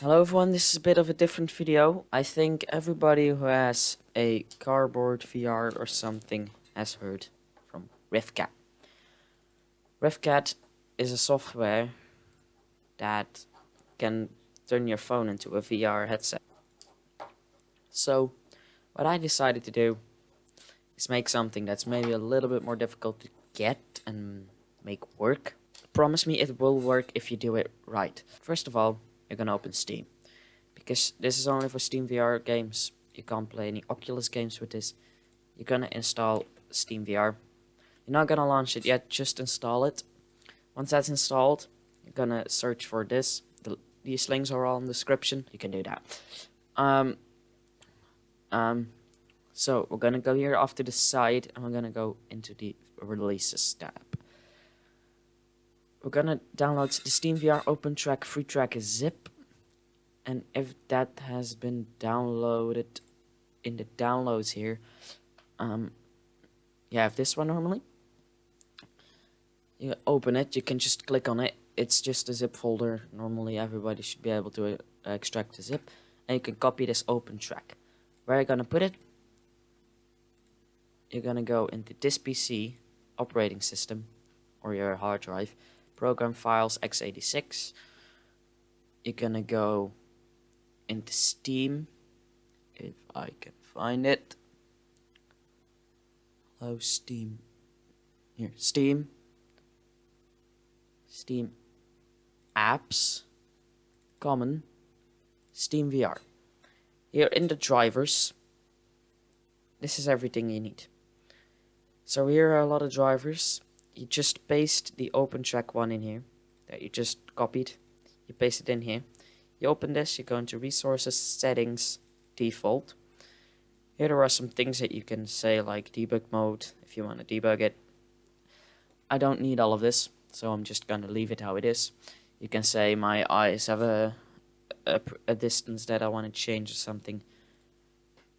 Hello everyone, this is a bit of a different video. I think everybody who has a cardboard VR or something has heard from riftcat. Riftcat is a software that can turn your phone into a VR headset. So what I decided to do is make something that's maybe a little bit more difficult to get and make work. Promise me it will work if you do it right. First of all, you're gonna open Steam. Because this is only for SteamVR games. You can't play any Oculus games with this. You're gonna install SteamVR. You're not gonna launch it yet, just install it. Once that's installed, you're gonna search for this. These links are all in the description. You can do that. Um, so we're gonna go here off to the side, and we're gonna go into the releases tab. We're gonna download the SteamVR OpenTrack free track zip. And if that has been downloaded in the downloads here, you have this one normally. You open it, you can just click on it. It's just a zip folder. Normally everybody should be able to extract the zip. And you can copy this open track. Where are you gonna put it? You're gonna go into this PC, operating system, or your hard drive, program files x86. You're gonna go into Steam, if I can find it. Hello, Steam. Here, Steam apps, common, SteamVR. Here in the drivers, this is everything you need. So here are a lot of drivers. You just paste the OpenTrack one in here that you just copied. You paste it in here. You open this, you go into resources, settings, default. Here there are some things that you can say, like debug mode if you want to debug it. I don't need all of this, so I'm just going to leave it how it is. You can say my eyes have a distance that I want to change or something.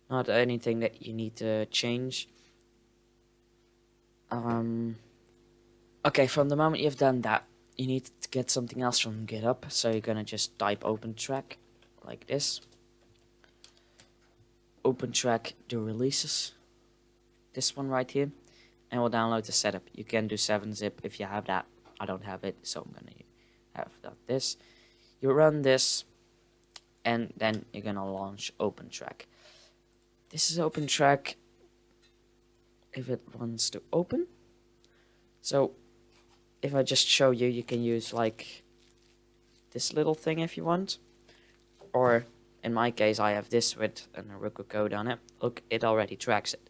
Not anything that you need to change. Okay, from the moment you've done that, you need to get something else from GitHub, so you're gonna just type OpenTrack like this. OpenTrack the releases, this one right here, and we'll download the setup. You can do 7-zip if you have that. I don't have it, so I'm gonna have this. You run this, and then you're gonna launch OpenTrack. This is OpenTrack if it wants to open. So if I just show you, you can use like this little thing if you want, or in my case I have this with a Naruto code on it. Look, it already tracks it.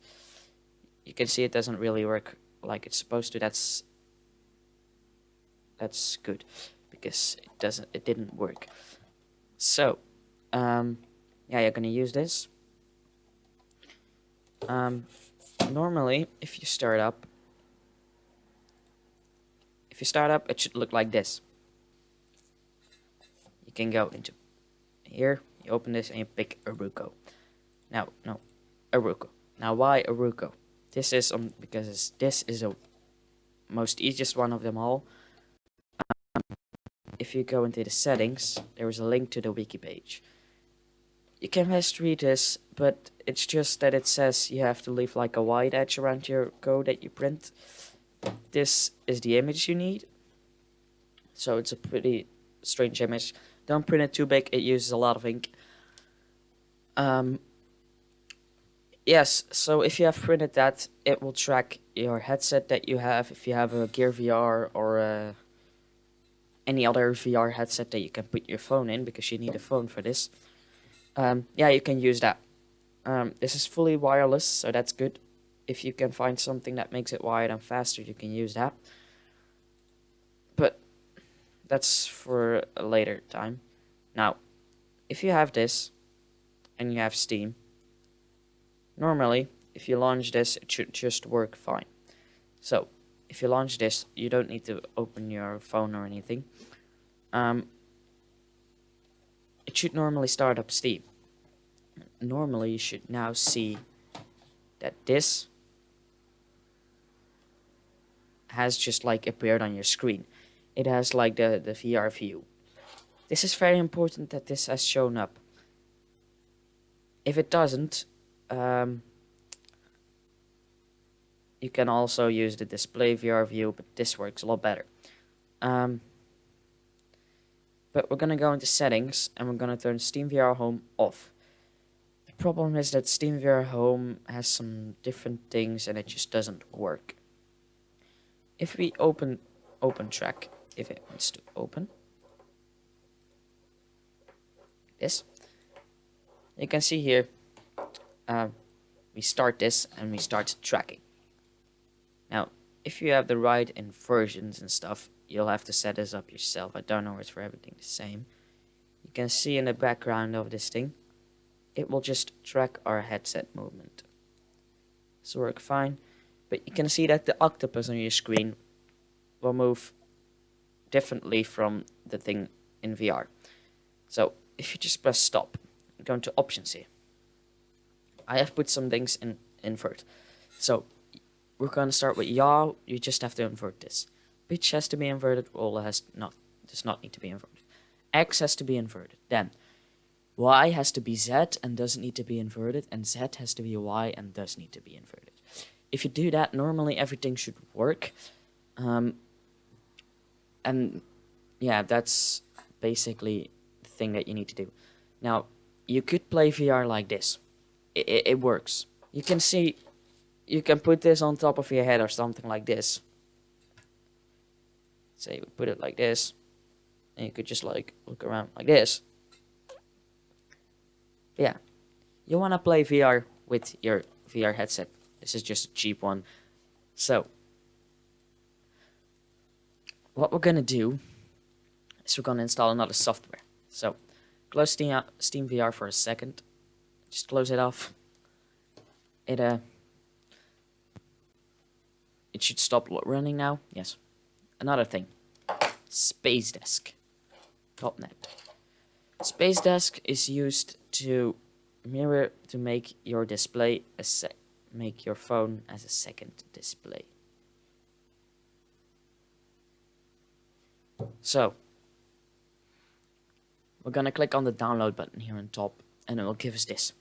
You can see it doesn't really work like it's supposed to. That's good, because it didn't work. So yeah, you're gonna use this. Normally if you start up, it should look like this. You can go into here, you open this, and you pick Aruko. Now, no, Aruko. Now, why Aruko? This is because this is the most easiest one of them all. If you go into the settings, there is a link to the wiki page. You can best read this, but it's just that it says you have to leave like a white edge around your code that you print. This is the image you need. So it's a pretty strange image. Don't print it too big, it uses a lot of ink. Yes, so if you have printed that, it will track your headset that you have. If you have a Gear VR or any other VR headset that you can put your phone in, because you need a phone for this. Yeah, you can use that. This is fully wireless, so that's good. If you can find something that makes it wired and faster, you can use that. But that's for a later time. Now, if you have this, and you have Steam, normally, if you launch this, it should just work fine. So, if you launch this, you don't need to open your phone or anything. It should normally start up Steam. Normally, you should now see that this has just like appeared on your screen. It has like the VR view. This is very important that this has shown up. If it doesn't, you can also use the display VR view, but this works a lot better. But we're gonna go into settings and we're gonna turn SteamVR Home off. The problem is that SteamVR Home has some different things and it just doesn't work. If we open track, if it wants to open this, you can see here we start this and we start tracking. Now, if you have the right inversions and stuff, you'll have to set this up yourself. I don't know if it's for everything the same. You can see in the background of this thing, it will just track our headset movement. This will work fine, but you can see that the octopus on your screen will move differently from the thing in VR. So if you just press stop, go into options here. I have put some things in invert. So we're going to start with yaw. You just have to invert this. Pitch has to be inverted. Roll does not need to be inverted. X has to be inverted. Then Y has to be Z and doesn't need to be inverted. And Z has to be Y and does need to be inverted. If you do that, normally everything should work. And yeah, that's basically the thing that you need to do. Now, you could play VR like this. It works. You can see, you can put this on top of your head or something like this. Say we put it like this, and you could just like look around like this. But yeah, you want to play VR with your VR headset. This is just a cheap one. So, what we're gonna do is we're gonna install another software. So, close SteamVR for a second. Just close it off. It should stop running now. Yes. Another thing. SpaceDesk.net. SpaceDesk is used to mirror to make your display make your phone as a second display. So we're gonna click on the download button here on top, and it will give us this.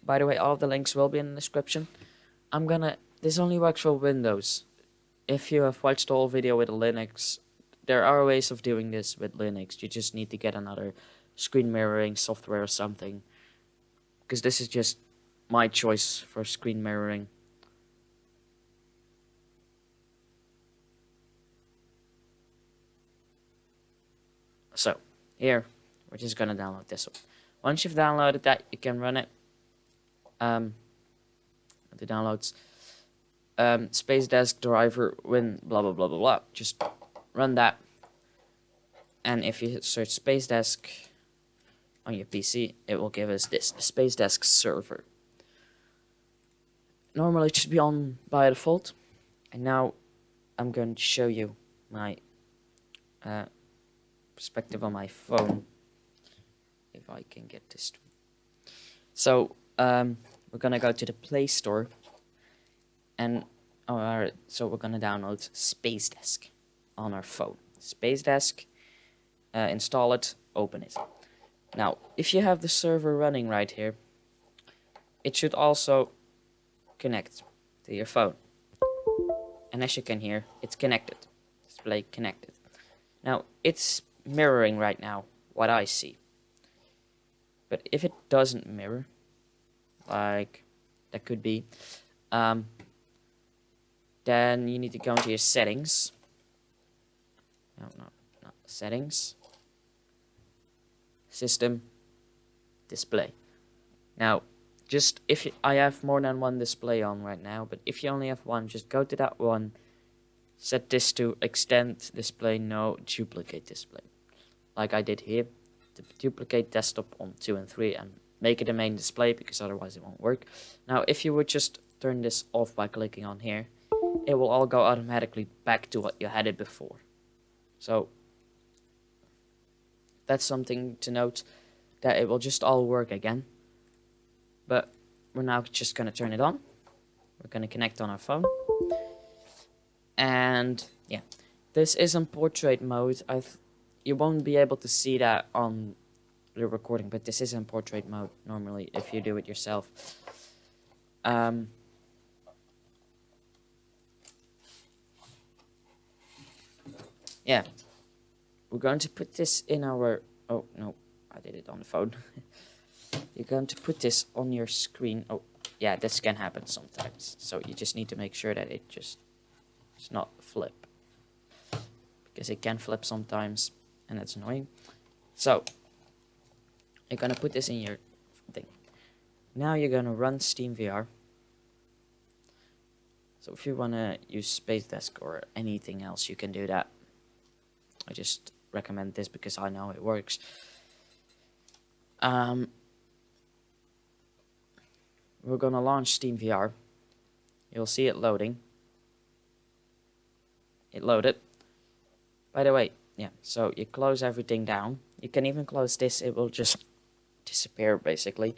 By the way, all of the links will be in the description. This only works for Windows. If you have watched the whole video with Linux, there are ways of doing this with Linux. You just need to get another screen mirroring software or something. Because this is just my choice for screen mirroring. So, here, we're just gonna download this one. Once you've downloaded that, you can run it. The downloads. SpaceDesk driver win blah blah blah blah blah. Just run that, and if you search SpaceDesk on your PC, it will give us this, the SpaceDesk server. Normally it should be on by default, and now I'm going to show you my perspective on my phone, if I can get this. So we're gonna go to the Play Store. And so we're gonna download SpaceDesk on our phone. SpaceDesk, install it, open it. Now, if you have the server running right here, it should also connect to your phone. And as you can hear, it's connected. Display connected. Now, it's mirroring right now what I see. But if it doesn't mirror, like that could be, then you need to go into your settings. No, not settings. System. Display. Now, just I have more than one display on right now, but if you only have one, just go to that one. Set this to extend display, no duplicate display. Like I did here. To duplicate desktop on 2 and 3 and make it a main display, because otherwise it won't work. Now, if you would just turn this off by clicking on here, it will all go automatically back to what you had it before. So that's something to note, that it will just all work again. But we're now just going to turn it on. We're going to connect on our phone. And yeah, this is in portrait mode. you won't be able to see that on the recording, but this is in portrait mode normally if you do it yourself. Yeah, we're going to put this in our... Oh, no, I did it on the phone. You're going to put this on your screen. Oh, yeah, this can happen sometimes. So you just need to make sure that it just does not flip. Because it can flip sometimes, and that's annoying. So, you're going to put this in your thing. Now you're going to run SteamVR. So if you want to use SpaceDesk or anything else, you can do that. I just recommend this because I know it works. We're going to launch SteamVR. You'll see it loading. It loaded. By the way, yeah, so you close everything down. You can even close this, it will just disappear basically.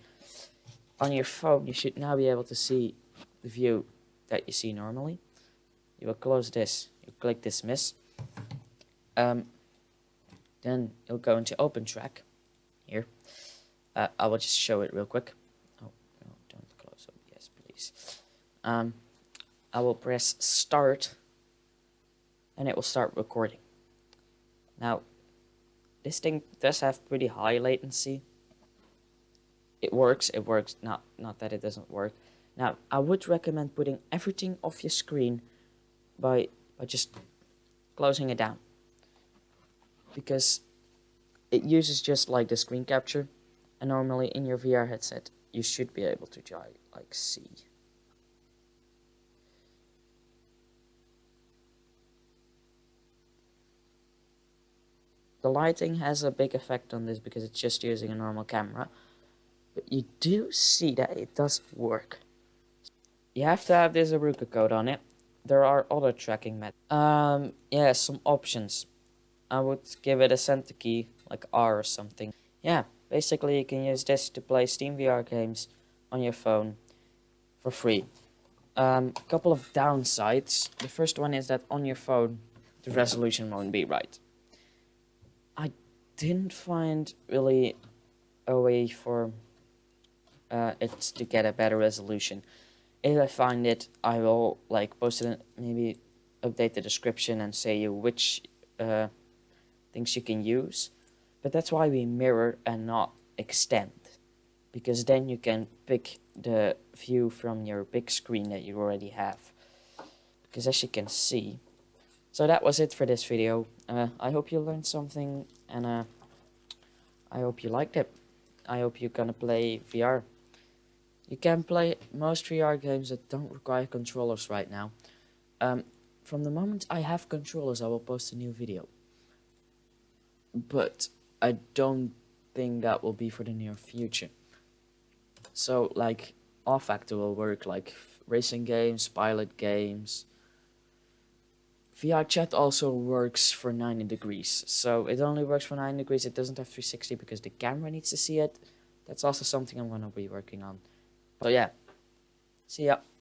On your phone, you should now be able to see the view that you see normally. You will close this, you click dismiss. Then you'll go into open track here. I will just show it real quick. Oh, no, don't close OBS, please. I will press start, and it will start recording. Now, this thing does have pretty high latency. It works, not that it doesn't work. Now, I would recommend putting everything off your screen by just closing it down. Because it uses just like the screen capture, and normally in your VR headset, you should be able to like see. The lighting has a big effect on this because it's just using a normal camera. But you do see that it does work. You have to have this Aruka code on it. There are other tracking methods. Yeah, some options. I would give it a center key, like R or something. Yeah, basically you can use this to play SteamVR games on your phone for free. A couple of downsides. The first one is that on your phone, the resolution won't be right. I didn't find really a way for it to get a better resolution. If I find it, I will like post it, maybe update the description and say you which things you can use. But that's why we mirror and not extend, because then you can pick the view from your big screen that you already have. Because as you can see, so that was it for this video. I hope you learned something, and I hope you liked it. I hope you're gonna play VR. You can play most VR games that don't require controllers right now. From the moment I have controllers, I will post a new video. But I don't think that will be for the near future. So, like, R-Factor will work, like racing games, pilot games. VR chat also works for 90 degrees. So, it only works for 90 degrees, it doesn't have 360 because the camera needs to see it. That's also something I'm going to be working on. So yeah, see ya.